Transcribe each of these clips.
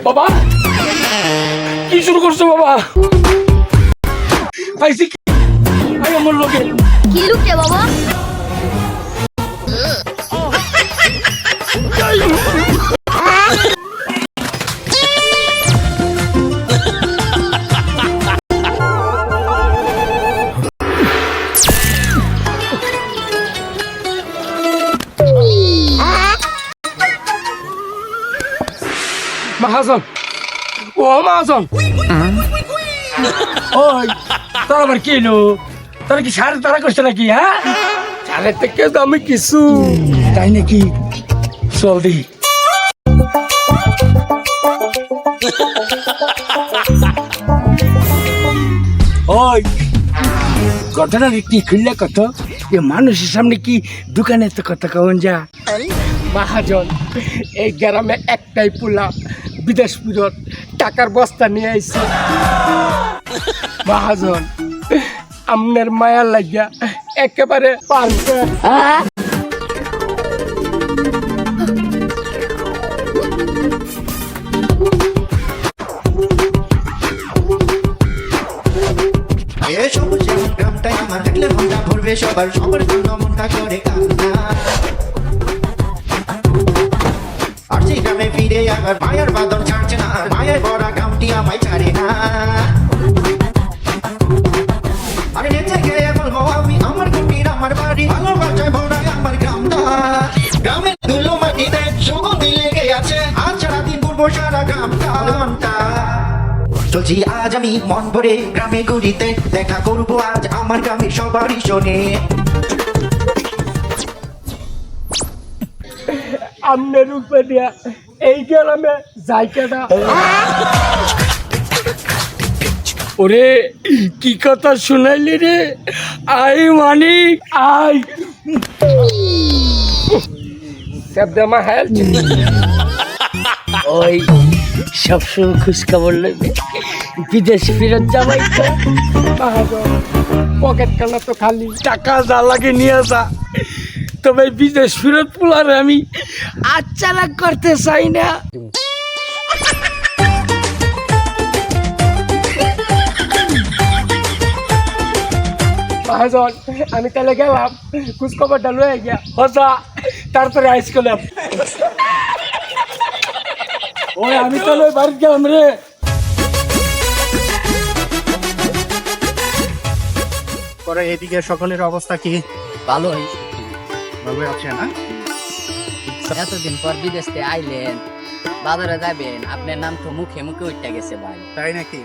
বাবা কি শুরু করছো বাবা? পাইছি আই আমার লোকে কি লুকে বাবা? মহাজন ও মহাজন ওই তোর আবার কি এলো? তোর কি সাড়ে তারা করছে নাকি? হ্যাঁ সাড়ে থেকে তো আমি কিছু তাই নাকি? চল দি ওই কথাটা কি খুললে কত যে মানুষের সামনে কি দোকানে তো কথা কন যা মহাজন এই গ্রামে একটাই পোলা বিদেশ ফিরত টাকার বস্তা নিয়ে আইছে মহাজন আমনের মায়া লাগিয়া একেবারে পারবে সবার সবার জন্য মনটা করে কান্না আর সেই গ্রামে ফিরে আবার মায়ের বাদন ছাড়ছে না মায়ের ভরা গ্রামটি আমায় ছাড়ে না আরে নেচে গিয়ে বলবো আমি আমার কুটির আমার বাড়ি ভালোবাসায় ভরা আমার গ্রামটা গ্রামের ধুলো মাটিতে সুগন্ধি লেগে আছে আজ সারাদিন ঘুরবো সারা গ্রামটা মনটা চলছি আজ আমি মন ভরে গ্রামে ঘুরিতে দেখা করবো আজ আমার গ্রামে সবারই শোনে আমনের উপরে এই গ্রামে যাইকেটা ওরে কি কথা শুনাইলি রে আই মানিক আই শব্দমা হেল্প ওই সবসময় খুশখবর নেবে বিদেশ ফিরত যাবাই তো পকেট কানা তো খালি টাকা যা লাগে নিয়ে যা তবে বিদেশ ফিরত পোলারে আমি আচ্ছালা করতে চাই না মহাজন আমি তাহলে গেলাম খোঁজখবরটা লয়ে গিয়া হসা তাড়াতাড়ি আইস করলাম ওই আমি তাহলে বাড়ি গেলাম রে পরে এদিকে সকলের অবস্থা কি? ভালোই ভালো আছে না? এতদিন পর বিদেশ থেকে আইলেন বাজারে যাবেন আপনার নাম তো মুখে মুখে উঠতে গেছে ভাই। তাই নাকি?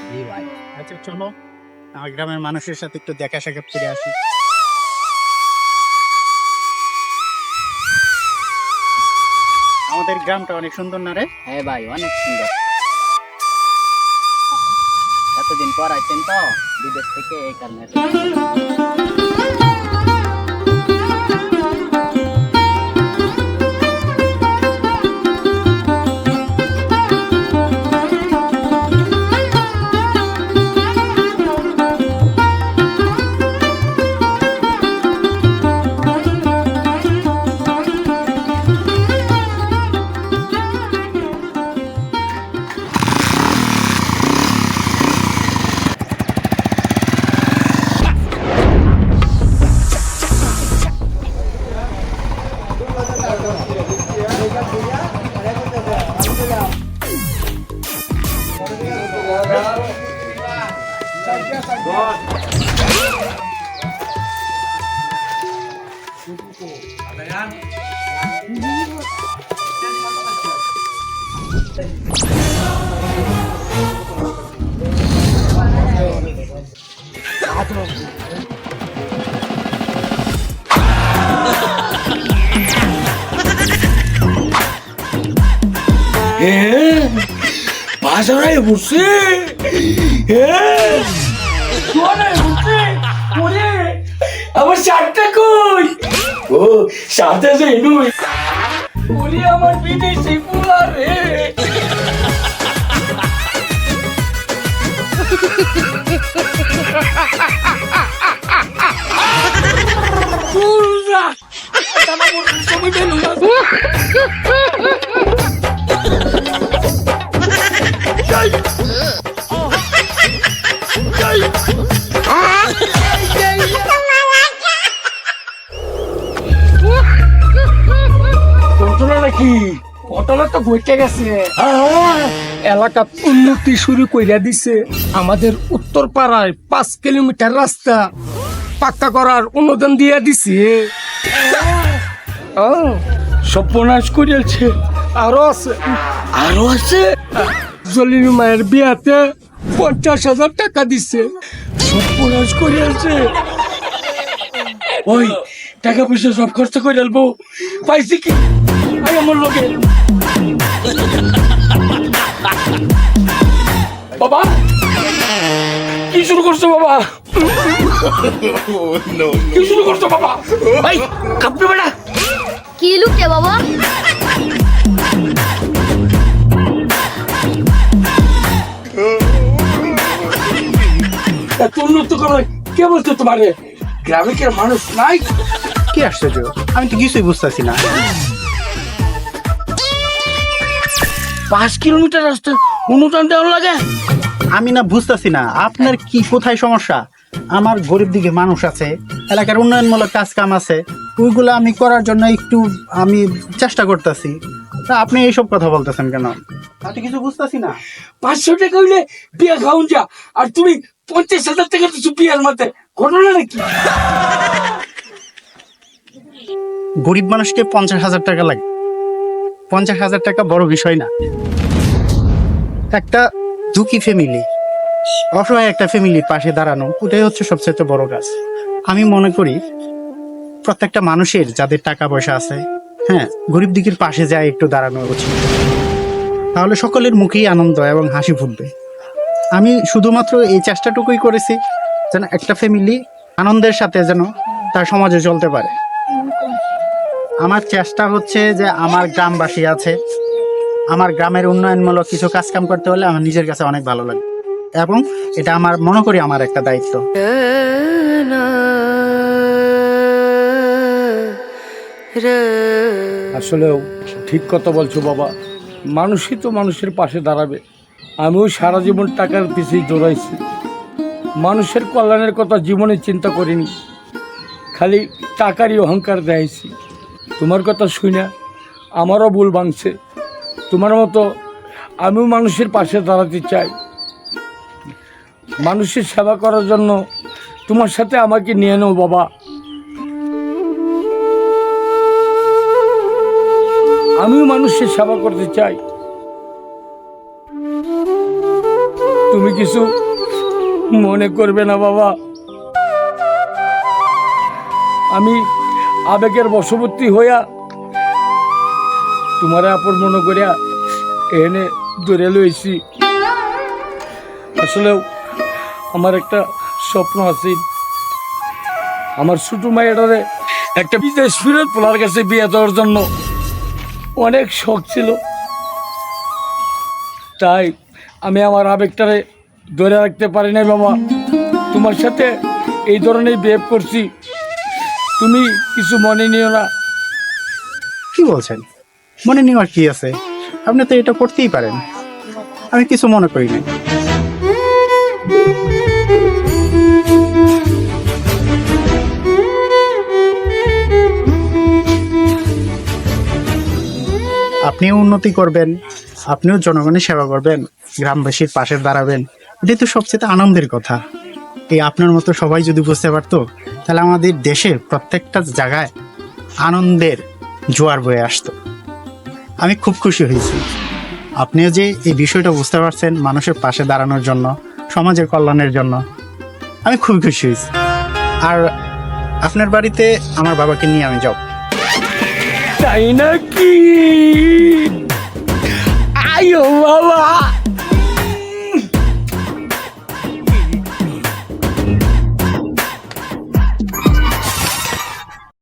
জি ভাই। আচ্ছা চলো আমার গ্রামের মানুষের সাথে একটু দেখা সাক্ষাৎ করে আসি। আমাদের গ্রামটা অনেক সুন্দর না রে? হ্যাঁ ভাই অনেক সুন্দর। এতদিন পর আইছেন তো বিদেশ থেকে এই কারণে বাজারে বসে আমার শার্টটা কই? ও সাথে যে নুই ওরে আমার বিদেশি পোলা রে পুরা তানা মোর সময় দেন না তো ঘটে গেছে। এলাকা উন্নতি শুরু কইরা দিছে। আমাদের উত্তর পাড়ায় 5 কিলোমিটার রাস্তা পাক্কা করার অনুদান দিয়ে দিছে। সর্বনাশ করিয়াছে। আরো আছে জলিনী মায়ের বিয়াতে 50,000 টাকা দিছে। সর্বনাশ করিয়াছে। ওই টাকা পয়সা সব খরচ করে আলবো। পাইছি কি আমার লোকে। বাবা কি শুরু করছো বাবা? কি শুরু করছো বাবা? ভাই কাঁপবে বেটা। কি লুকে বাবা? এত উন্নত করে কে বলছো তোমারে? গ্রামে কি আর মানুষ নাই? কি আশ্চর্য, আমি তো কিছুই বুঝতেছি না। 5 কিলোমিটার রাস্তা অনুদান দেওয়ার লাগে? আমি না বুঝতেছি না আপনার কি কোথায় সমস্যা। আমার গরিব দিকে মানুষ আছে, এলাকার উন্নয়নমূলক কাজ কাম আছে, ওইগুলো আমি করার জন্য একটু আমি চেষ্টা করতেছি। তা আপনি এইসব কথা বলতেছেন কেন? আমি কিছু বুঝতেছি না। 500 টাকা হইলে বিয়া খাওন যা, আর তুমি 50,000 টাকা দিচ্ছ বিয়ার মধ্যে। ঘটনা নাকি? গরিব মানুষকে 50,000 টাকা লাগে। 50,000 টাকা বড় বিষয় না। একটা দুঃখী ফ্যামিলি, অসহায় একটা ফ্যামিলির পাশে দাঁড়ানো, ওটাই হচ্ছে সবচেয়ে বড় কাজ। আমি মনে করি প্রত্যেকটা মানুষের যাদের টাকা পয়সা আছে, হ্যাঁ, গরিব দিকের পাশে যায় একটু দাঁড়ানো উচিত। তাহলে সকলের মুখেই আনন্দ এবং হাসি ফুটবে। আমি শুধুমাত্র এই চেষ্টাটুকুই করেছি যেন একটা ফ্যামিলি আনন্দের সাথে যেন তার সমাজে চলতে পারে। আমার চেষ্টা হচ্ছে যে আমার গ্রামবাসী আছে, আমার গ্রামের উন্নয়নমূলক কিছু কাজকাম করতে হলে আমার নিজের কাছে অনেক ভালো লাগে, এবং এটা আমার মনে করি আমার একটা দায়িত্ব। আসলেও ঠিক কথা বলছো বাবা। মানুষই তো মানুষের পাশে দাঁড়াবে। আমিও সারা জীবন টাকার পিছিয়ে দৌড়াইছি, মানুষের কল্যাণের কথা জীবনে চিন্তা করিনি, খালি টাকারই অহংকার দেখাইছি। তোমার কথা শুনে আমারও ভুল ভাঙছে। তোমার মতো আমিও মানুষের পাশে দাঁড়াতে চাই। মানুষের সেবা করার জন্য তোমার সাথে আমাকে নিয়ে নাও বাবা। আমিও মানুষের সেবা করতে চাই। তুমি কিছু মনে করবে না বাবা। আমি আবেগের বশবর্তী হইয়া তোমারে আপন মনে করিয়া এনে ধরে লইছি। আসলেও আমার একটা স্বপ্ন আছে। আমার ছোট মায়েরারে একটা বিদেশ ফিরত পোলার কাছে বিয়ে দেওয়ার জন্য অনেক শখ ছিল। তাই আমি আমার আবেগটারে ধরে রাখতে পারি নাই বাবা। তোমার সাথে এই ধরনের বিহেভ করছি, তুমি কিছু মনে নিও না। কি বলছেন? মনে নেওয়ার কি আছে? আপনি তো এটা করতেই পারেন, আমি কিছু মনে করি না। আপনিও উন্নতি করবেন, আপনিও জনগণের সেবা করবেন, গ্রামবাসীর পাশে দাঁড়াবেন, এটাই তো সবচেয়ে আনন্দের কথা। এই আপনার মতো সবাই যদি বুঝতে পারতো, তাহলে আমাদের দেশের প্রত্যেকটা জায়গায় আনন্দের জোয়ার বয়ে আসতো। আমি খুব খুশি হয়েছি আপনিও যে এই বিষয়টা বুঝতে পারছেন, মানুষের পাশে দাঁড়ানোর জন্য, সমাজের কল্যাণের জন্য। আমি খুব খুশি হয়েছি। আর আপনার বাড়িতে আমার বাবাকে নিয়ে আমি যাব। তাই নাকি?